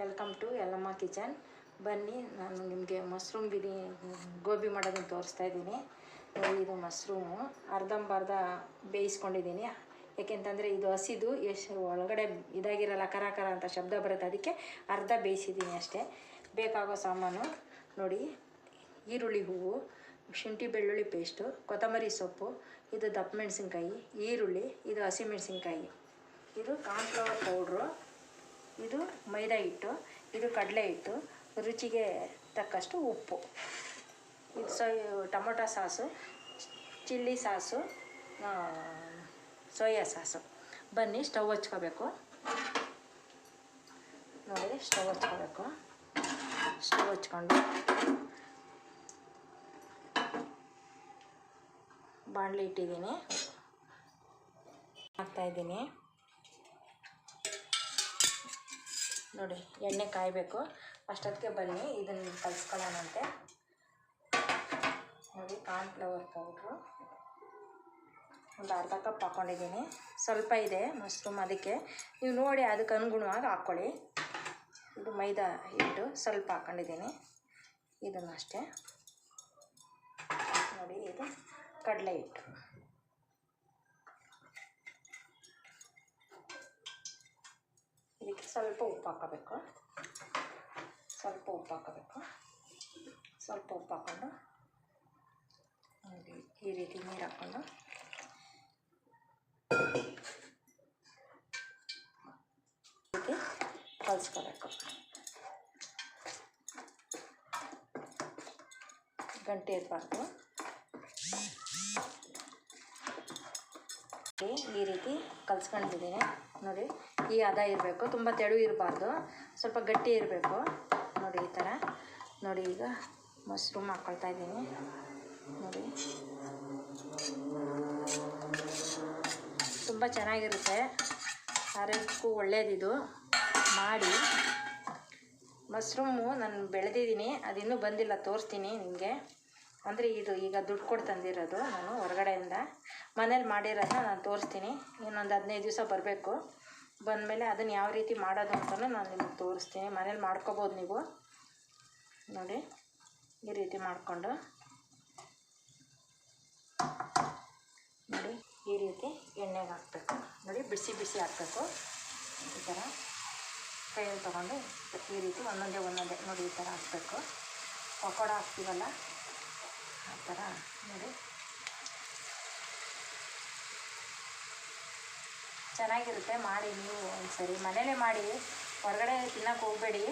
Welcome to Yellamma kitchen. ಬನ್ನಿ, ನಾನು ನಿಮಗೆ ಮಶ್ರೂಮ್ ಗೋಬಿ ಮಾಡೋದನ್ನು ತೋರಿಸ್ತಾ ಇದ್ದೀನಿ. ನೋಡಿ, ಇದು ಮಶ್ರೂಮು ಅರ್ಧಂಬರ್ಧ ಬೇಯಿಸ್ಕೊಂಡಿದ್ದೀನಿ. ಏಕೆಂತಂದರೆ ಇದು ಹಸಿದು ಎಷ್ಟು ಒಳಗಡೆ ಇದಾಗಿರಲ್ಲ, ಕರ ಕರ ಅಂತ ಶಬ್ದ ಬರುತ್ತೆ, ಅದಕ್ಕೆ ಅರ್ಧ ಬೇಯಿಸಿದ್ದೀನಿ ಅಷ್ಟೇ. ಬೇಕಾಗೋ ಸಾಮಾನು ನೋಡಿ: ಈರುಳ್ಳಿ ಹೂವು, ಶುಂಠಿ ಬೆಳ್ಳುಳ್ಳಿ ಪೇಸ್ಟು, ಕೊತ್ತಂಬರಿ ಸೊಪ್ಪು, ಇದು ದಪ್ಪ ಮೆಣಸಿನ್ಕಾಯಿ, ಈರುಳ್ಳಿ, ಇದು ಹಸಿಮೆಣಸಿನ್ಕಾಯಿ, ಇದು ಕಾರ್ನ್ಫ್ಲವರ್ ಪೌಡ್ರು, ಇದು ಮೈದಾ ಹಿಟ್ಟು, ಇದು ಕಡಲೆ ಹಿಟ್ಟು, ರುಚಿಗೆ ತಕ್ಕಷ್ಟು ಉಪ್ಪು, ಇದು tomato sauce, chilli sauce, soya sauce. ಬನ್ನಿ, ಸ್ಟವ್ ಹಚ್ಕೋಬೇಕು. ನೋಡಿ, ಸ್ಟವ್ ಹಚ್ಕೊಂಡು ಬಾಣಲೆ ಇಟ್ಟಿದ್ದೀನಿ, ಹಾಕ್ತಾಯಿದ್ದೀನಿ. ನೋಡಿ, ಎಣ್ಣೆ ಕಾಯಬೇಕು. ಅಷ್ಟೊತ್ತಿಗೆ ಬನ್ನಿ, ಇದನ್ನು ಕಲಿಸ್ಕೊಳ್ಳೋಣಂತೆ. ನೋಡಿ, ಕಾರ್ನ್ಫ್ಲವರ್ ಪೌಡ್ರು ಒಂದು ಅರ್ಧ ಕಪ್ ಹಾಕ್ಕೊಂಡಿದ್ದೀನಿ. ಸ್ವಲ್ಪ ಇದೆ ಮಶ್ರೂಮ್, ಅದಕ್ಕೆ ನೀವು ನೋಡಿ ಅದಕ್ಕೆ ಅನುಗುಣವಾಗಿ ಹಾಕ್ಕೊಳ್ಳಿ. ಇದು ಮೈದಾ ಹಿಟ್ಟು ಸ್ವಲ್ಪ ಹಾಕ್ಕೊಂಡಿದ್ದೀನಿ, ಇದನ್ನು ಅಷ್ಟೇ. ನೋಡಿ, ಇದು ಕಡಲೆ ಹಿಟ್ಟು, ಇದಕ್ಕೆ ಸ್ವಲ್ಪ ಉಪ್ಪು ಹಾಕ್ಕೋಬೇಕು. ಸ್ವಲ್ಪ ಉಪ್ಪು ಹಾಕ್ಕೊಂಡು ನೋಡಿ, ಈ ರೀತಿ ನೀರು ಹಾಕ್ಕೊಂಡು ಕಲಿಸ್ಕೋಬೇಕು. ಗಂಟೆ ಇರಬಾರ್ದು. ಈ ರೀತಿ ಕಲಿಸ್ಕೊಂಡಿದ್ದೀನಿ. ನೋಡಿ, ಈ ಹದ ಇರಬೇಕು, ತುಂಬ ತೆಳು ಇರಬಾರ್ದು, ಸ್ವಲ್ಪ ಗಟ್ಟಿ ಇರಬೇಕು. ನೋಡಿ, ಈ ಥರ. ನೋಡಿ, ಈಗ ಮಶ್ರೂಮ್ ಹಾಕ್ಕೊಳ್ತಾ ಇದ್ದೀನಿ. ನೋಡಿ, ತುಂಬ ಚೆನ್ನಾಗಿರುತ್ತೆ, ಆರೋಗ್ಯಕ್ಕೂ ಒಳ್ಳೆಯದಿದು. ಮಾಡಿ. ಮಶ್ರೂಮು ನಾನು ಬೆಳೆದಿದ್ದೀನಿ, ಅದಿನ್ನೂ ಬಂದಿಲ್ಲ, ತೋರಿಸ್ತೀನಿ ನಿಮಗೆ. ಅಂದರೆ ಇದು ಈಗ ದುಡ್ಡು ಕೊಟ್ಟು ತಂದಿರೋದು ನಾನು ಹೊರಗಡೆಯಿಂದ. ಮನೇಲಿ ಮಾಡಿರೋದನ್ನ ನಾನು ತೋರಿಸ್ತೀನಿ. ಇನ್ನೊಂದು 15 ದಿವಸ ಬರಬೇಕು. ಬಂದಮೇಲೆ ಅದನ್ನು ಯಾವ ರೀತಿ ಮಾಡೋದು ಅಂತಲೂ ನಾನು ನಿಮಗೆ ತೋರಿಸ್ತೀನಿ. ಮನೇಲಿ ಮಾಡ್ಕೊಬೋದು ನೀವು. ನೋಡಿ, ಈ ರೀತಿ ಮಾಡಿಕೊಂಡು ನೋಡಿ, ಈ ರೀತಿ ಎಣ್ಣೆಗೆ ಹಾಕಬೇಕು. ನೋಡಿ, ಬಿಸಿ ಹಾಕಬೇಕು. ಈ ಥರ ಕೈಯಲ್ಲಿ ತೊಗೊಂಡು ಈ ರೀತಿ ಒಂದೊಂದೇ ನೋಡಿ, ಈ ಥರ ಹಾಕಬೇಕು. ಪಕೋಡ ಹಾಕ್ತೀವಲ್ಲ ಆ ಥರ. ನೋಡಿ, ಚೆನ್ನಾಗಿರುತ್ತೆ. ಮಾಡಿ ನೀವು ಒಂದ್ಸರಿ ಮನೇಲೇ ಮಾಡಿ, ಹೊರಗಡೆ ತಿನ್ನೋಕೆ ಹೋಗಬೇಡಿ.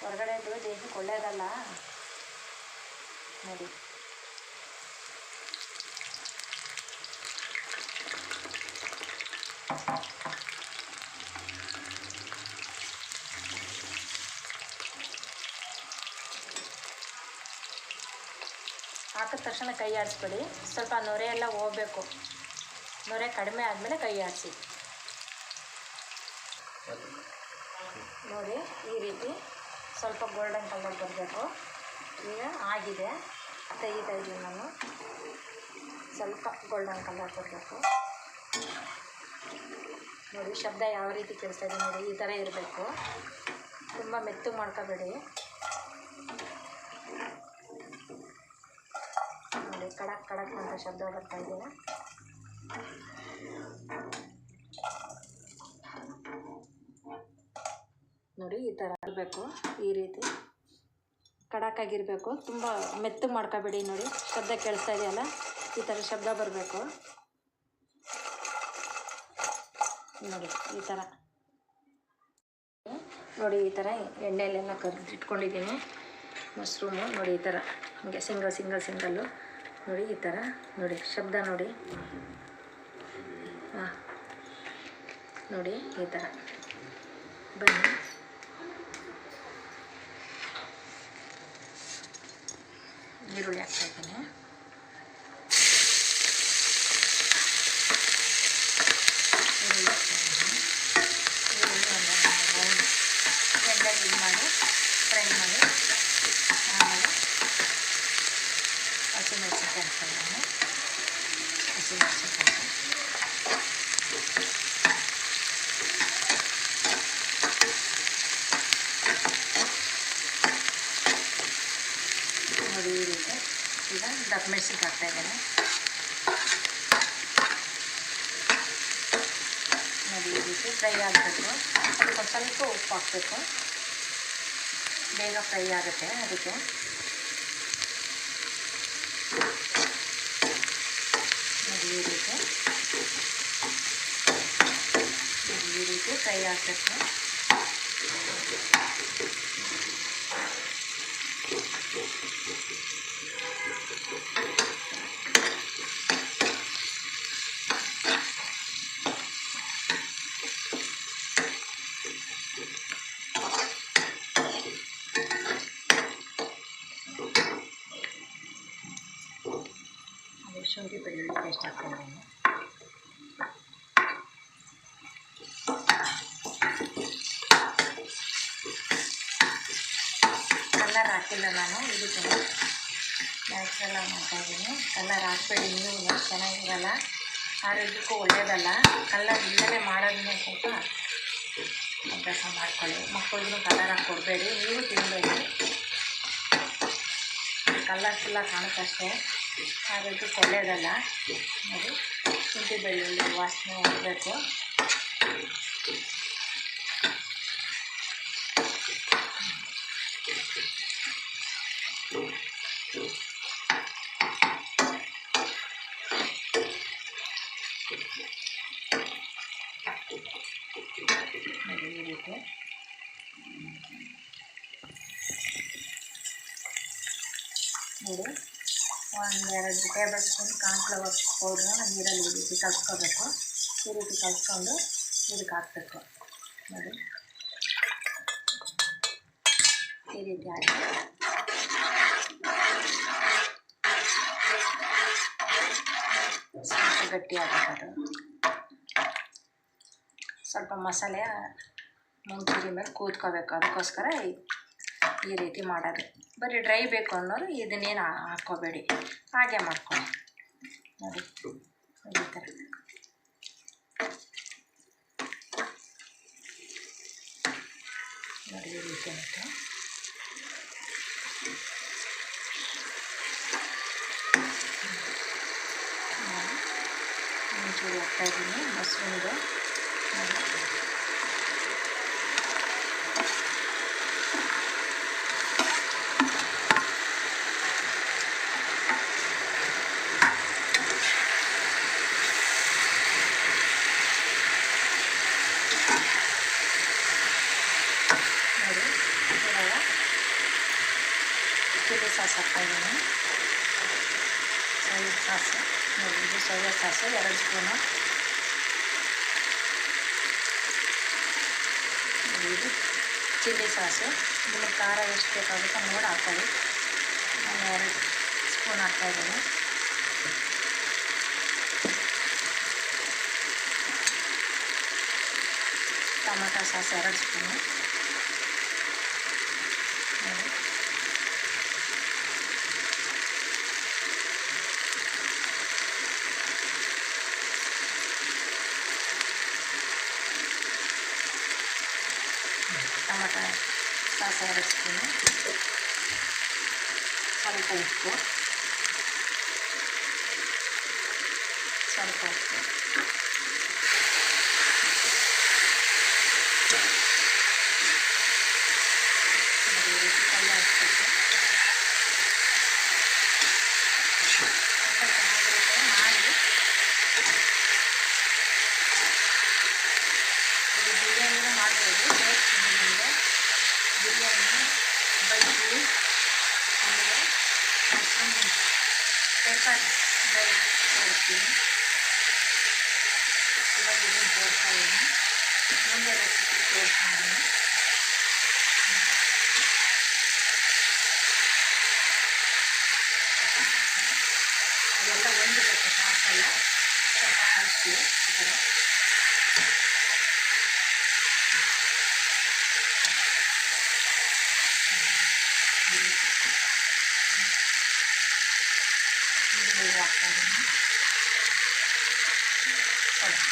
ಹೊರಗಡೆದು ದೇಹಕ್ಕೆ ಒಳ್ಳೆಯದಲ್ಲ. ನೋಡಿ, ಹಾಕಿದ ತಕ್ಷಣ ಕೈ ಆಡಿಸ್ಬೇಡಿ, ಸ್ವಲ್ಪ ನೊರೆ ಎಲ್ಲ ಹೋಗಬೇಕು. ನೊರೆ ಕಡಿಮೆ ಆದಮೇಲೆ ಕೈ ಆಡಿಸಿ. ನೋಡಿ, ಈ ರೀತಿ ಸ್ವಲ್ಪ ಗೋಲ್ಡನ್ ಕಲರ್ ಬರಬೇಕು. ಈಗ ಆಗಿದೆ, ತೆಗಿತಾ ಇದ್ದೀನಿ ನಾನು. ಸ್ವಲ್ಪ ಗೋಲ್ಡನ್ ಕಲರ್ ಬರಬೇಕು. ನೋಡಿ, ಶಬ್ದ ಯಾವ ರೀತಿ ಕೇಳಿಸ್ತಾ ಇದೆ ನೋಡಿ, ಈ ಥರ ಇರಬೇಕು. ತುಂಬ ಮೆತ್ತಗೆ ಮಾಡ್ಕೋಬೇಡಿ. ನೋಡಿ, ಕಡಕ್ ಅಂತ ಶಬ್ದ ಬರ್ತಾ ಇದೆಯಲ್ಲ. ನೋಡಿ, ಈ ಥರ ಇರಬೇಕು. ಈ ರೀತಿ ಕಡಕ್ಕಾಗಿರಬೇಕು, ತುಂಬ ಮೆತ್ತಗೆ ಮಾಡ್ಕೋಬೇಡಿ. ನೋಡಿ, ಶಬ್ದ ಕೇಳಿಸ್ತಾ ಇದೆಯಲ್ಲ, ಈ ಥರ ಶಬ್ದ ಬರಬೇಕು. ನೋಡಿ, ಈ ಥರ. ನೋಡಿ, ಈ ಥರ ಎಣ್ಣೆಯಲ್ಲೆಲ್ಲ ಕರಿದಿಟ್ಕೊಂಡಿದ್ದೀನಿ ಮಶ್ರೂಮು. ನೋಡಿ, ಈ ಥರ ಹೀಗೆ ಸಿಂಗಲ್ಲು. ನೋಡಿ, ಈ ಥರ. ನೋಡಿ, ಶಬ್ದ ನೋಡಿ. ಹಾಂ, ನೋಡಿ, ಈ ಥರ. ಬನ್ನಿ, ಈರುಳ್ಳಿ ಹಾಕ್ತಾಯಿದ್ದೀನಿ. ಎಣ್ಣೆಗೆ ಇದು ಮಾಡಿ ಫ್ರೈ ಮಾಡಿ, ಆಮೇಲೆ ಹಸಿಮೆಣಸಿನ್ಕಾಯಿ ಹಾಕ್ತಾಯಿದ್ದೀನಿ. ಹಸಿಮೆಣಸಿನ್ಕಾಯಿ ಮೆಣಸಿಗೆ ಹಾಕ್ತಾಯಿದ್ದೇನೆ. ನೋಡಿ ಈ ರೀತಿ ಫ್ರೈ ಆಗಬೇಕು. ಅದಕ್ಕೊಂದು ಸ್ವಲ್ಪ ಉಪ್ಪು ಹಾಕಬೇಕು, ಬೇಗ ಫ್ರೈ ಆಗುತ್ತೆ ಅದಕ್ಕೆ. ನೋಡಿ ಈ ರೀತಿ ಫ್ರೈ ಆಗಬೇಕು. ಶುಂಠಿ ಬೆಳ್ಳುಳ್ಳಿ ಪೇಸ್ಟ್ ಹಾಕ್ತಾಯಿದ್ದೀನಿ. ಕಲರ್ ಹಾಕಿಲ್ಲ ನಾನು, ಇದಕ್ಕೆ ನ್ಯಾಚುರಲ್ ಆಗಿ ಮಾಡ್ತಾಯಿದ್ದೀನಿ. ಕಲರ್ ಹಾಕಬೇಡಿ, ನೀವು ಚೆನ್ನಾಗಿರಲ್ಲ, ಆರೋಗ್ಯಕ್ಕೂ ಒಳ್ಳೆಯದಲ್ಲ. ಕಲರ್ ಇಲ್ಲದೆ ಮಾಡೋದನ್ನ ಸ್ವಲ್ಪ ಅಭ್ಯಾಸ ಮಾಡ್ಕೊಳ್ಳಿ. ಮಕ್ಕಳಿಗೂ ಕಲರ್ ಹಾಕಿ ಕೊಡಬೇಡಿ, ನೀವು ತಿನ್ನಬೇಡಿ. ಕಲರ್ಫುಲ್ಲಾಗಿ ಕಾಣುತ್ತಷ್ಟೇ, ಆರೋಗ್ಯಕ್ಕೆ ಒಳ್ಳೆಯದಲ್ಲ. ನೋಡಿ ಶುಂಠಿ ಬೆಳ್ಳುಳ್ಳಿ ವಾಸನೆ ಹೋಗಬೇಕು. ನೋಡಿ ಈ ರೀತಿ ನೋಡಿ 1-2 ಟೇಬಲ್ ಸ್ಪೂನ್ ಕಾರ್ನ್ಫ್ಲವರ್ ಪೌಡ್ರನ್ನ ನೀರಲ್ಲಿ ಈ ರೀತಿ ಕಲಿಸ್ಕೋಬೇಕು. ಈ ರೀತಿ ಕಲಿಸ್ಕೊಂಡು ಇದಕ್ಕೆ ಹಾಕಬೇಕು. ನೋಡಿ ಈ ರೀತಿ ಹಾಕಿ ಸ್ವಲ್ಪ ಗಟ್ಟಿ ಆಗಬೇಕು. ಸ್ವಲ್ಪ ಮಸಾಲೆ ಮುಂಚೂರಿ ಮೇಲೆ ಕೂತ್ಕೋಬೇಕು. ಅದಕ್ಕೋಸ್ಕರ ಈ ರೀತಿ ಮಾಡೋದು. ಬರೀ ಡ್ರೈ ಬೇಕು ಅನ್ನೋರು ಇದನ್ನೇನು ಹಾಕ್ಕೋಬೇಡಿ, ಹಾಗೆ ಮಾಡ್ಕೊಳ್ಳಿ. ನೋಡಿ ಈ ಥರ ನೋಡಿ ಈ ರೀತಿ ಆಯಿತು. ಮುಂಚೂರಿ ಹಾಕ್ತಾಯಿದ್ದೀನಿ ಮಶ್ರೂಮ್ದು. ಚಿಲ್ಲಿ ಸಾಸ್ ಹಾಕ್ತಾಯಿದ್ದೀನಿ, ಸೋಯಾ ಸಾಸು. ನೋಡಿ ಇದು ಸೋಯಾ ಸಾಸು 2 ಸ್ಪೂನು. ಇದು ಚಿಲ್ಲಿ ಸಾಸು. ನಿಮಗೆ ಖಾರ ಎಷ್ಟು ಬೇಕಾಗುತ್ತೋ ನೋಡಿ ಹಾಕ್ಕೊಳ್ಳಿ. ನಾನು 2 ಸ್ಪೂನ್ ಹಾಕ್ತಾಯಿದ್ದೀನಿ. Tomato sauce 2 spoon. Tomato sauce 2 spoon. ಸ್ವಲ್ಪ ಉಪ್ಪು, ಸ್ವಲ್ಪ ಉಪ್ಪು. ಈ ರೀತಿ ಕೈ ಹಾಕ್ಬೇಕು. ತುಂಬ ಚೆನ್ನಾಗಿರುತ್ತೆ, ಮಾಡಿ. ಇದು ಬಿರಿಯಾನಿನೂ ಮಾಡ್ಬೋದು. ತೋರಿಸ್ತೀನಿ ನಿಮಗೆ ಬಿರಿಯಾನಿ, ಬಜ್ಜಿ, ಆಮೇಲೆ ಮಶ್ರೂಮ್ ಪೆಪ್ಪರ್ ಡ್ರೈ ತೋರಿಸ್ತೀನಿ. ಇವಾಗ ಇದನ್ನು ತೋರಿಸ್ತಾ ಇದ್ದೀನಿ, ಮುಂದೆ ರೆಸಿಪಿ ತೋರಿಸ್ತೀನಿ. ಅದೆಲ್ಲ ಹೊಂದಬೇಕು, ಸಾಸೆಲ್ಲ ಸ್ವಲ್ಪ ಕಳಿಸಿ ಈ ಥರ. ನೀರು ಹಾಕ್ತಾಯಿದ್ದೀನಿ ಸ್ವಲ್ಪ.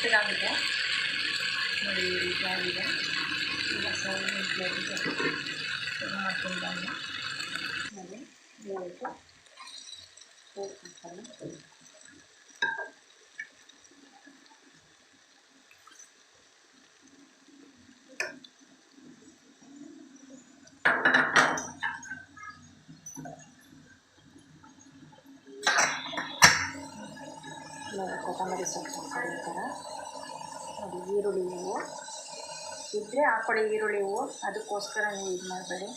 ಮೆತ್ತಗಾಗಿದೆ ನೋಡಿ, ಈ ರೀತಿ ಆಗಿದೆ. ಈಗ ಸರ್ವಿಂಗ್ ಪ್ಲೇಟಿಗೆ ಇದು ಮಾಡ್ಕೊಂಡು ಬನ್ನಿ. ನೋಡಿ ಇವತ್ತು ಹಾಕ್ತಾರೆ. ಕೊತ್ತಂಬರಿ ಸೊಪ್ಪು ಹಾಕ್ತಾರೆ ಈ ಥರ. ನೋಡಿ ಈರುಳ್ಳಿ ಹೂವು ಇದ್ದರೆ ಹಾಕ್ಕೊಳ್ಳಿ, ಈರುಳ್ಳಿ ಹೂವು, ಅದಕ್ಕೋಸ್ಕರ ನೀವು ಇದು ಮಾಡಬೇಡಿ.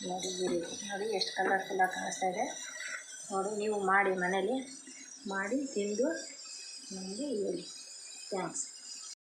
ನೋಡಿ ಈರುಳ್ಳಿ ನೋಡಿ ಎಷ್ಟು ಕಲರ್ಫುಲ್ಲಾಗಿ ಕಾಣಿಸ್ತಾ ಇದೆ. ನೋಡಿ ನೀವು ಮಾಡಿ, ಮನೇಲಿ ಮಾಡಿ ತಿಂದು ನಮಗೆ ಹೇಳಿ. ಥ್ಯಾಂಕ್ಸ್.